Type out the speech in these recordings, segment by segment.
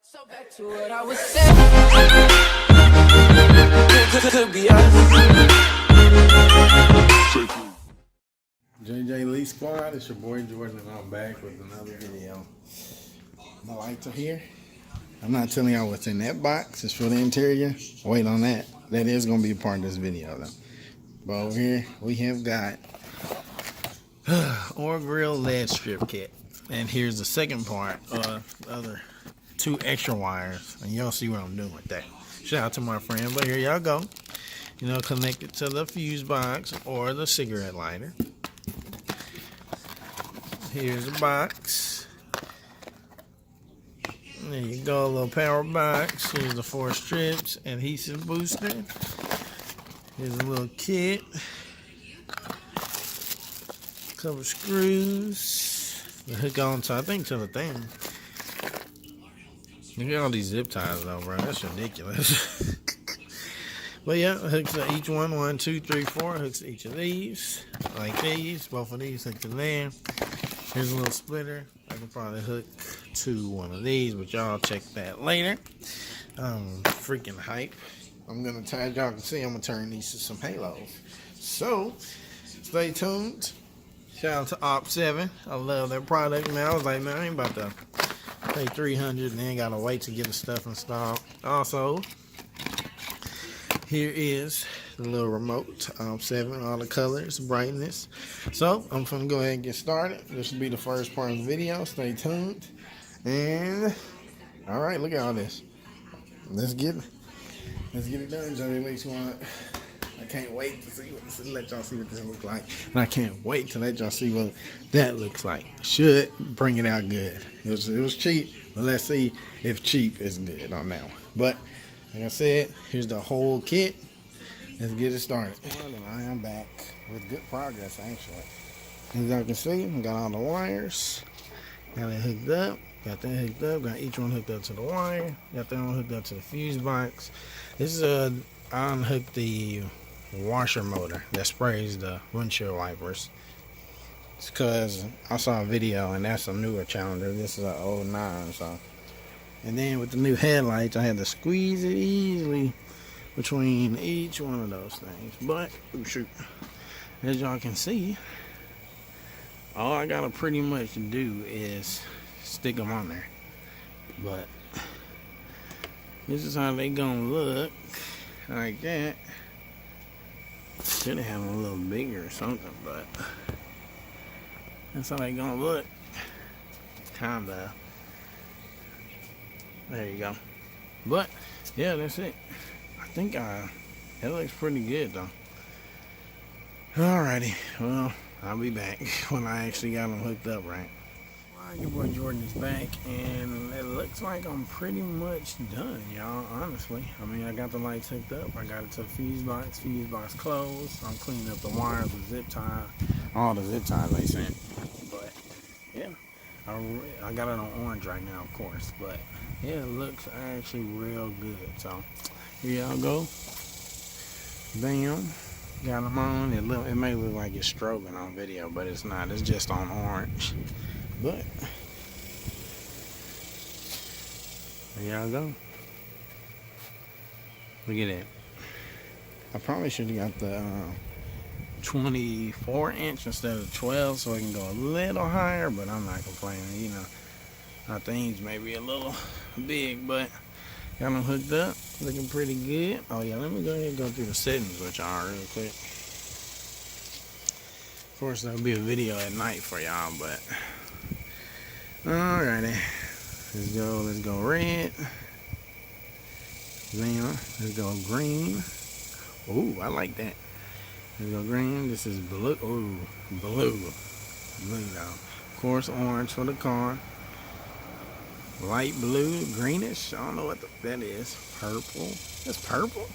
So back to what I was saying. Could be us. JJLEE squad, it's your boy Jordan and I'm back with another video. My lights are here. I'm not telling y'all what's in that box. It's for the interior. Wait on that. That is going to be a part of this video though. But over here we have got Or Grill LED strip kit. And here's the second part, the other 2 extra wires. And y'all see what I'm doing with that. Shout out to my friend, but here y'all go. You know, connect it to the fuse box or the cigarette lighter. Here's the box. There you go, a little power box. Here's the 4 strips, adhesive booster. Here's a little kit. Couple screws. The hook on to, I think, to the thing. Look at all these zip ties though, bro. That's ridiculous. But yeah, hooks to each one. 1, 2, 3, 4. Hooks to each of these. Like these. Both of these hook to there. Here's a little splitter. I can probably hook to one of these, but y'all check that later. Freaking hype. I'm gonna as y'all can see, I'm gonna turn these to some halos. So stay tuned. Shout out to OPT7. I love their product, man. I was like, man, I ain't about to pay $300 and then gotta wait to get the stuff installed. Also, here is the little remote, 7, all the colors, brightness. So I'm gonna go ahead and get started. This will be the first part of the video. Stay tuned. And all right, look at all this. Let's get it done, JJLEE squad. I can't wait to let y'all see what this looks like, and I can't wait to let y'all see what that looks like. Should bring it out good. It was cheap, but let's see if cheap is good on that one. But like I said, here's the whole kit. Let's get it started. I am back with good progress, actually. As y'all can see, I got all the wires. Got it hooked up. Got that hooked up. Got each one hooked up to the wire. Got that one hooked up to the fuse box. This is I unhooked the washer motor that sprays the windshield wipers. It's because I saw a video and that's a newer Challenger. This is an old 09, so. And then with the new headlights, I had to squeeze it easily between each one of those things. But, oh shoot, as y'all can see, all I gotta pretty much do is stick them on there. But this is how they gonna look, like that. Should have them a little bigger or something, but that's how they gonna look. Kinda. There you go. But yeah, that's it. I think it looks pretty good though. Alrighty, well, I'll be back when I actually got them hooked up right. Alright, your boy Jordan is back, and it looks like I'm pretty much done, y'all, honestly. I mean, I got the lights hooked up. I got it to the fuse box closed. I'm cleaning up the wires, the zip tie, all the zip ties they sent. But yeah, I got it on orange right now, of course, but yeah, it looks actually real good. So here y'all go. Bam. Got them on. It may look like it's strobing on video, but it's not. It's just on orange. But there y'all go. Look at that. I probably should have got the 24-inch instead of 12 so it can go a little higher, but I'm not complaining. You know, our things may be a little big, but got them hooked up, looking pretty good. Oh yeah, let me go ahead and go through the settings with y'all real quick. Of course, there'll be a video at night for y'all, but alrighty. Let's go red. Then let's go green. Ooh, I like that. Let's go green. This is blue. Ooh, blue. Blue now. Of course, orange for the car. Light blue, greenish. I don't know what that is. Purple. That's purple?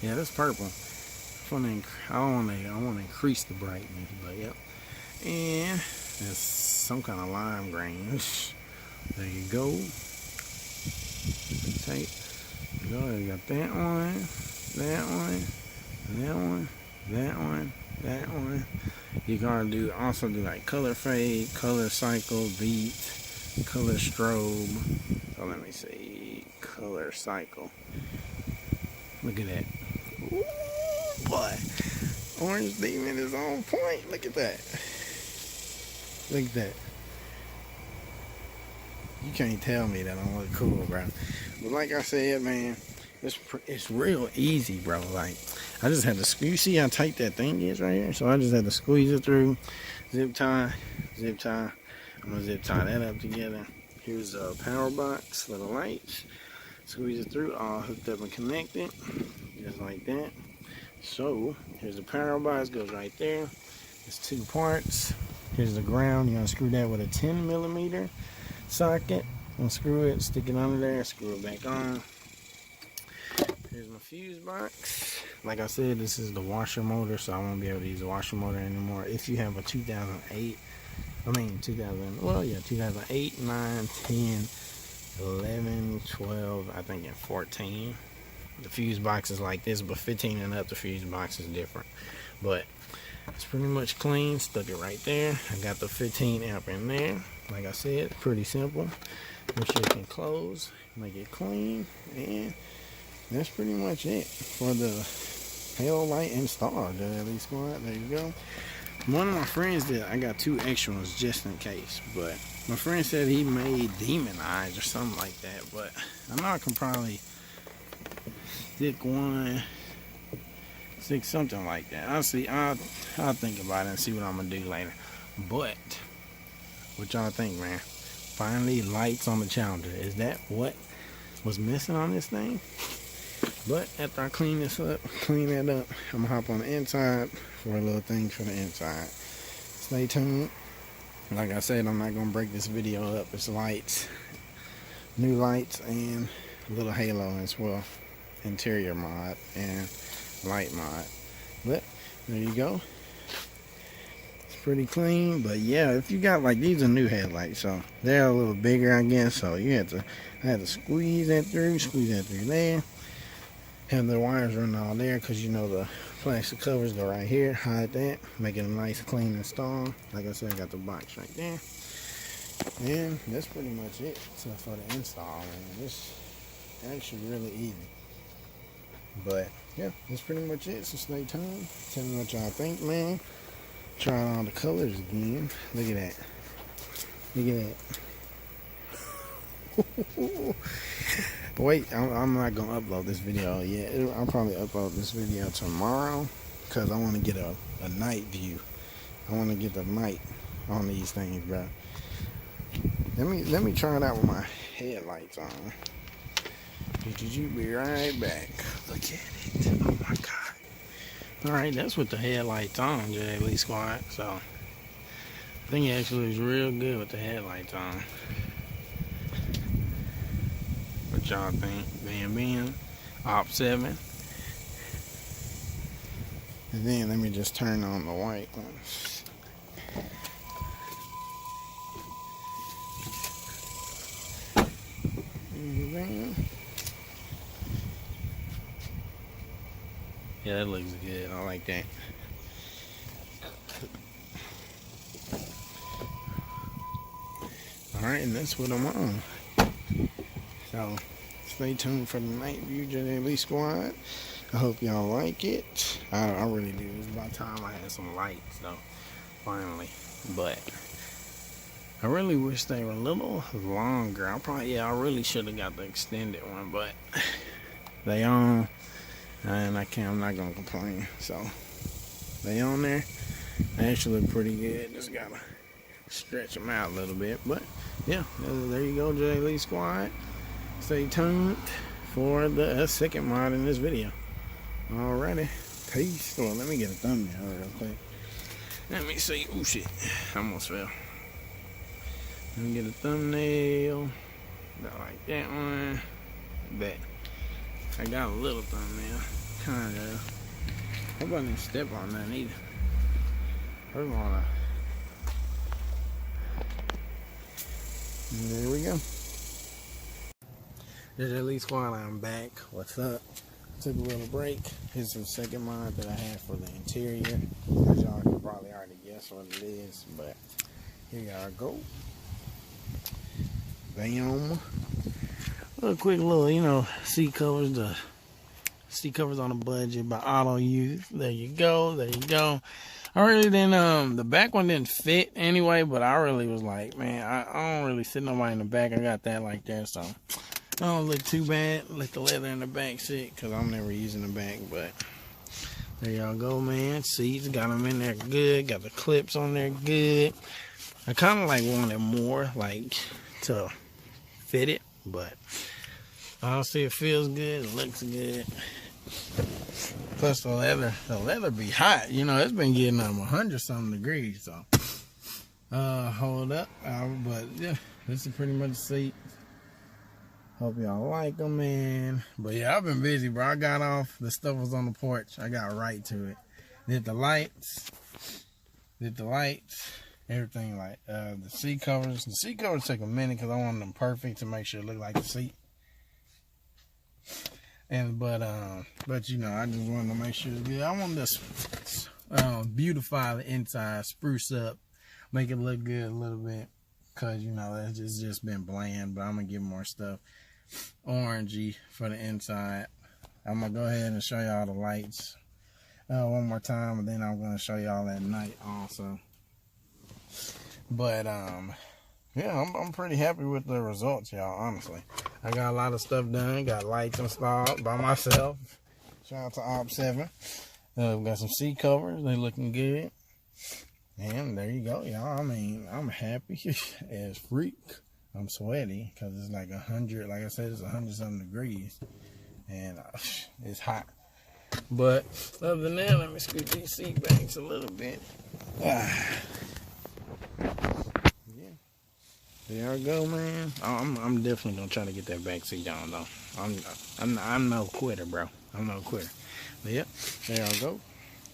Yeah, that's purple. I want to increase the brightness, but yep. And that's some kind of lime green. There you go. Tape. You got that one, that one, that one, that one, that one. You can also do like color fade, color cycle, beat, color strobe, So let me see. Color cycle. Look at that. Ooh, boy. Orange Demon is on point. Look at that. Look at that. You can't tell me that don't look cool, bro. But like I said, man, it's real easy, bro. Like, I just had to squeeze. You see how tight that thing is right here? So I just had to squeeze it through. Zip tie, zip tie. I'm gonna zip tie that up together. Here's a power box for the lights. Squeeze it through, all hooked up and connected, just like that. So here's the power box, goes right there. It's 2 parts. Here's the ground. You're gonna screw that with a 10mm socket. Unscrew it, stick it under there, screw it back on. Here's my fuse box. Like I said, this is the washer motor, so I won't be able to use the washer motor anymore. If you have a 2008, 2008, 9, 10, 11, 12, I think in 14. The fuse box is like this, but 15 and up, the fuse box is different. But it's pretty much clean. Stuck it right there. I got the 15 amp in there. Like I said, pretty simple. Make sure it can close, make it clean, and that's pretty much it for the halo light installed. JJLEE squad. There you go. One of my friends did. I got 2 extra ones just in case, but my friend said he made demon eyes or something like that. But I know I can probably stick something like that. I'll see. I'll think about it and see what I'm gonna do later. But what y'all think, man? Finally, lights on the Challenger. Is that what was missing on this thing? But after I clean that up, I'm gonna hop on the inside for a little thing for the inside. Stay tuned. Like I said, I'm not gonna break this video up. It's lights, new lights, and a little halo as well. Interior mod and light mod. But there you go. It's pretty clean. But yeah, if you got like, these are new headlights, so they're a little bigger, I guess. So I had to squeeze that through there. Have the wires running all there, because you know the plastic covers go right here. Hide that, make it a nice clean install. Like I said, I got the box right there, and that's pretty much it. So for the install, man, it's actually really easy. But yeah, that's pretty much it. So stay tuned. Tell me what y'all think, man. Try all the colors again. Look at that. Look at that. Wait, I'm not gonna upload this video yet. I'll probably upload this video tomorrow, because I want to get a night view. I want to get the night on these things, bro. Let me try it out with my headlights on. Be right back. Look at it. Oh my god. Alright, that's with the headlights on, JJLEE squad. So I think it actually looks real good with the headlights on. What y'all think? Bam, OPT7. And then let me just turn on the white ones. Yeah, that looks good. I like that. Alright, and that's what I'm on. So stay tuned for the night view, JJLEE squad. I hope y'all like it. I really do. It's about time I had some lights though, finally. But I really wish they were a little longer. I really should have got the extended one, but they on, and I'm not gonna complain. So they on there. They actually look pretty good. Just gotta stretch them out a little bit. But yeah, there you go, JJLEE squad. Stay tuned for the second mod in this video. Alrighty, peace. Well, let me get a thumbnail real quick. Let me see. Oh shit, I almost fell. Let me get a thumbnail. Not like that one. Bet. I got a little thumbnail. Kind of. I wasn't step on that either. We're gonna. And there we go. JJLEE squad, I'm back. What's up? Took a little break. Here's the second mod that I had for the interior. As y'all can probably already guess what it is, but here y'all go. Bam. A quick little, you know, seat covers. The seat covers on a budget by Auto Use. There you go. There you go. I really didn't, the back one didn't fit anyway, but I really was like, man, I don't really sit nobody in the back. I got that like that, so I don't look too bad. Let the leather in the back sit, because I'm never using the back, but there y'all go, man. Seats, got them in there good. Got the clips on there good. I kind of like wanted more, like, to fit it, but honestly, it feels good. It looks good. Plus the leather be hot. You know, it's been getting 100-something degrees. So, hold up. But yeah, this is pretty much the seat. Hope y'all like them, man. But yeah, I've been busy, bro. I got off. The stuff was on the porch. I got right to it. Did the lights. Everything like the seat covers. The seat covers take a minute because I want them perfect to make sure it look like the seat. And but you know, I just wanted to make sure it's good. I want this beautify the inside, spruce up, make it look good a little bit, cause you know it's just been bland. But I'm gonna give more stuff orangey for the inside. I'm gonna go ahead and show y'all the lights one more time, and then I'm gonna show y'all at night also. But yeah, I'm pretty happy with the results, y'all, honestly. I got a lot of stuff done. Got lights installed by myself. Shout out to OPT7. We got some seat covers. They looking good. And there you go, y'all. I mean, I'm happy as freak. I'm sweaty because it's like 100. Like I said, it's 100-something degrees. And it's hot. But other than that, let me scoot these seat backs a little bit. There I go, man. I'm definitely gonna try to get that back seat on though. I'm no quitter, bro. I'm no quitter. But yep, there I go.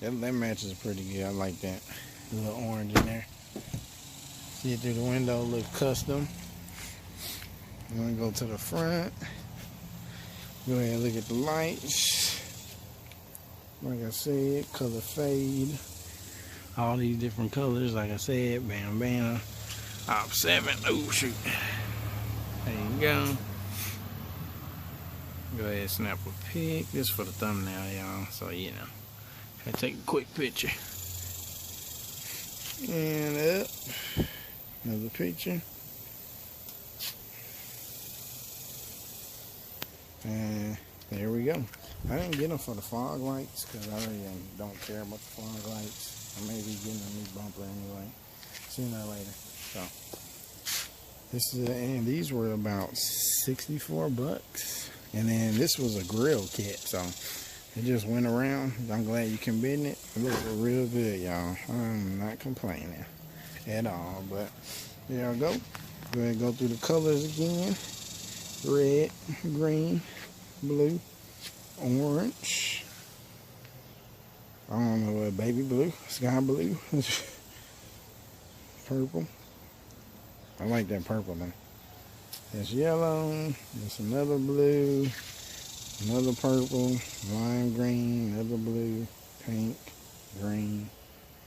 That matches pretty good. I like that. A little orange in there. See it through the window, look custom. I'm gonna go to the front. Go ahead and look at the lights. Like I said, color fade. All these different colors, like I said, bam bam. OPT7. Oh shoot. There you go. Go ahead and snap a pic. This is for the thumbnail, y'all. So you know. I take a quick picture. And up. Another picture. And there we go. I didn't get them for the fog lights because I really don't care about the fog lights. I may be getting a new bumper anyway. Sooner or later. So this is, and these were about $64, and then this was a grill kit, so it just went around. I'm glad you can bend it. It looks real good, y'all. I'm not complaining at all. But there I go. Go ahead and go through the colors again: red, green, blue, orange. I don't know what, baby blue, sky blue, purple. I like that purple though. There's yellow, there's another blue, another purple, lime green, another blue, pink, green,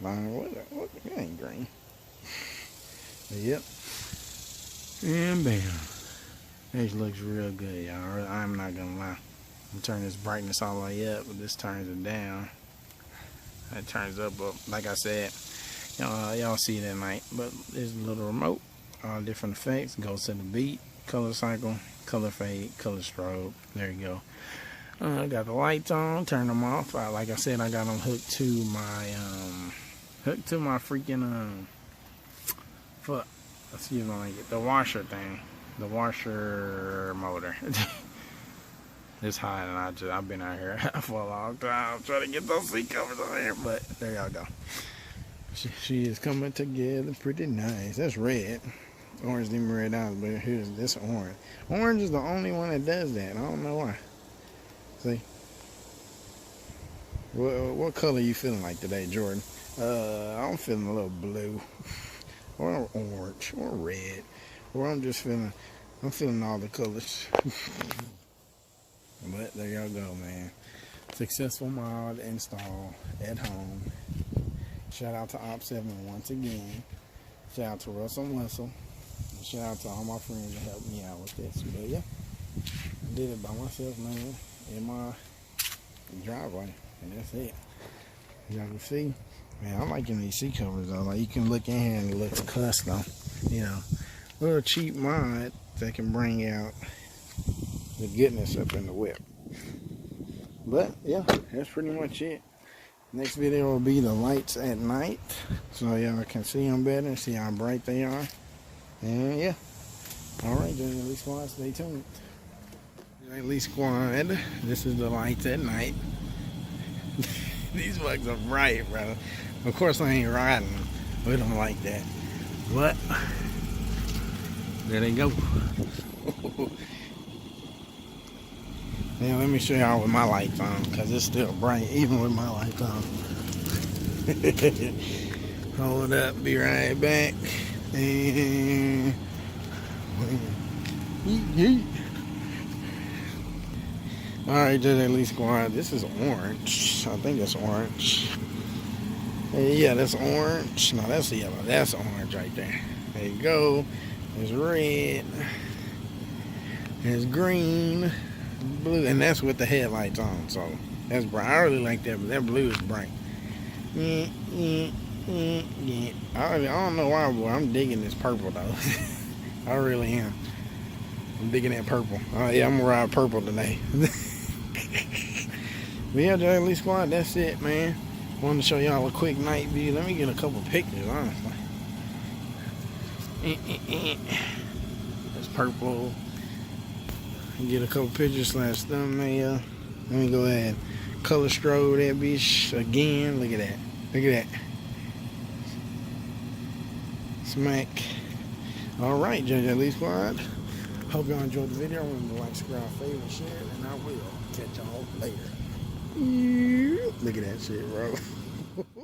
lime, what, it ain't green. But yep. And bam. This looks real good, y'all. I'm not gonna lie. I'm gonna turn this brightness all the way up, but this turns it down. That turns up, like I said, y'all see it at night. But there's a little remote. All different effects. Goes to the beat, color cycle, color fade, color strobe. There you go. I got the lights on. Turn them off. Like I said, I got them hooked to my freaking excuse me, like the washer thing, the washer motor. It's hot, and I've been out here for a long time trying to get those seat covers on here. But there y'all go. She is coming together pretty nice. That's red. Orange didn't red out, but here's this orange. Orange is the only one that does that. I don't know why. See? What color you feeling like today, Jordan? I'm feeling a little blue, or orange, or red, or I'm feeling all the colors. But there y'all go, man. Successful mod install at home. Shout out to OPT7 once again. Shout out to Russell Muscle. Shout out to all my friends that helped me out with this. But yeah, I did it by myself, man, in my driveway, and that's it. Y'all can see, man, I'm liking these seat covers though. Like, you can look in here and it looks custom, you know. Little cheap mod that can bring out the goodness up in the whip. But yeah, that's pretty much it. Next video will be the lights at night, so y'all can see them better and see how bright they are. And yeah, all right, JJLEE Squad, stay tuned. JJLEE Squad, this is the lights at night. These bugs are bright, bro. Of course, I ain't riding them. We don't like that. But there they go. Now let me show y'all with my lights on, because it's still bright even with my lights on. Hold up, be right back. And alright, JJLEE Squad, this is orange. I think it's orange. Yeah, that's orange. No, that's yellow. That's orange right there. There you go. There's red. There's green. Blue, and that's with the headlights on, so that's bright. I really like that, but that blue is bright. Yeah. I don't know why, but I'm digging this purple though. I really am. I'm digging that purple. Yeah, I'm gonna ride purple today. But yeah, JJLEE Squad, that's it, man. Wanted to show y'all a quick night view. Let me get a couple pictures, honestly. That's purple. Get a couple pictures / thumbnail. Let me go ahead and color strobe that bitch again. Look at that. Look at that. Smack. Alright, JJLEE Squad. Hope y'all enjoyed the video. Remember to like, subscribe, favorite, share, and I will catch y'all later. Look at that shit, bro.